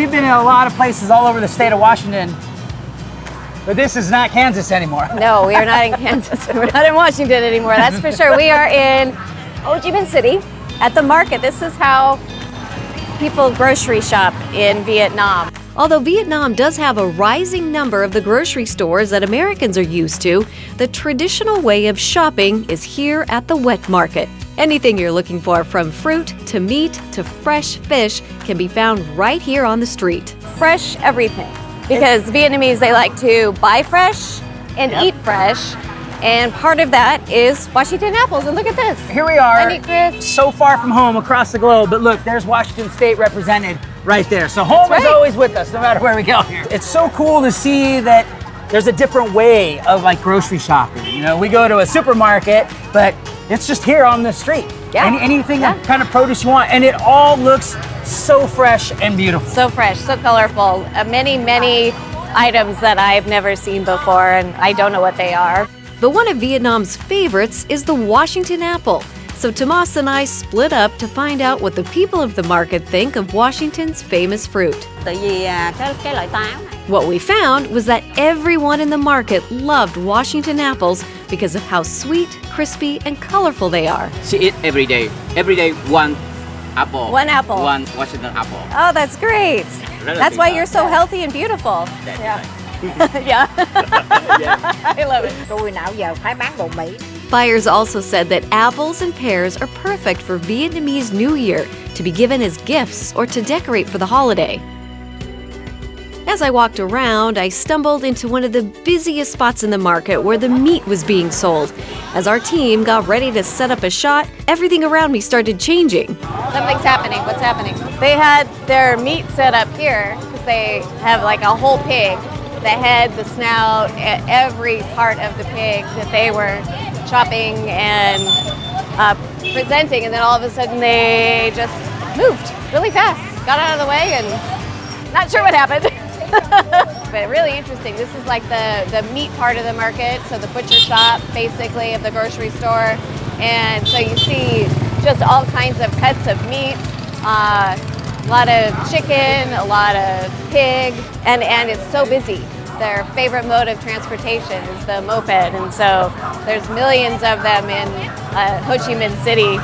we've been in a lot of places all over the state of Washington, but this is not Kansas anymore. No, we are not in Kansas. We're not in Washington anymore, that's for sure. We are in Ho Chi Minh City at the market. This is how people grocery shop in Vietnam. Although Vietnam does have a rising number of the grocery stores that Americans are used to, the traditional way of shopping is here at the wet market. Anything you're looking for, from fruit to meat to fresh fish, can be found right here on the street. Fresh everything, because Vietnamese, they like to buy fresh and eat fresh. And part of that is Washington apples. And look at this. Here we are, Honeycrisp. so far from home across the globe, but look, there's Washington State represented right there. So home is always with us, no matter where we go here. It's so cool to see that there's a different way of like grocery shopping. You know, we go to a supermarket, but it's just here on the street. Yeah. Anything kind of produce you want, and it all looks so fresh and beautiful. So fresh, so colorful. Many items that I've never seen before, and I don't know what they are. But one of Vietnam's favorites is the Washington apple. So Tomas and I split up to find out what the people of the market think of Washington's famous fruit. What we found was that everyone in the market loved Washington apples because of how sweet, crispy, and colorful they are. She eat every day. Every day, one apple. One apple. One Washington apple. Oh, that's great. That's why you're so healthy and beautiful. Yeah. Yeah. I love it. Buyers also said that apples and pears are perfect for Vietnamese New Year, to be given as gifts or to decorate for the holiday. As I walked around, I stumbled into one of the busiest spots in the market where the meat was being sold. As our team got ready to set up a shot, everything around me started changing. Something's happening. What's happening? They had their meat set up here because they have like a whole pig. The head, the snout, every part of the pig that they were chopping and presenting, and then all of a sudden they just moved really fast, got out of the way, and not sure what happened. But really interesting. This is like the meat part of the market, so the butcher shop basically of the grocery store, and so you see just all kinds of cuts of meat. A lot of chicken, a lot of pig, and it's so busy. Their favorite mode of transportation is the moped, and so there's millions of them in Ho Chi Minh City,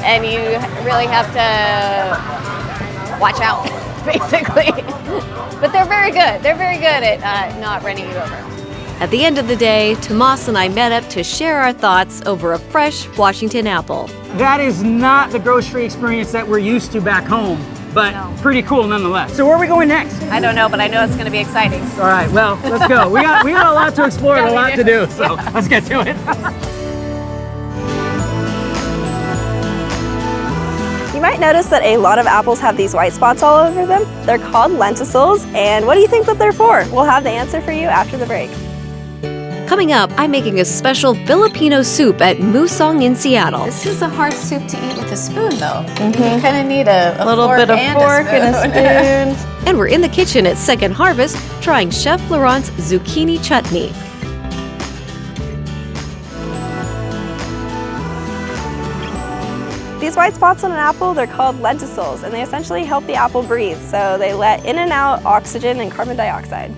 and you really have to watch out, basically. But they're very good. They're very good at not running you over. At the end of the day, Tomas and I met up to share our thoughts over a fresh Washington apple. That is not the grocery experience that we're used to back home, but pretty cool nonetheless. So where are we going next? I don't know, but I know it's going to be exciting. All right, well, let's go. We got a lot to explore and a lot to do, so let's get to it. You might notice that a lot of apples have these white spots all over them. They're called lenticels, and what do you think that they're for? We'll have the answer for you after the break. Coming up, I'm making a special Filipino soup at Musong in Seattle. This is a hard soup to eat with a spoon, though. You kind of need a little fork bit of and fork and a spoon. And we're in the kitchen at Second Harvest trying Chef Laurent's zucchini chutney. These white spots on an apple, they're called lenticels, and they essentially help the apple breathe. So they let in and out oxygen and carbon dioxide.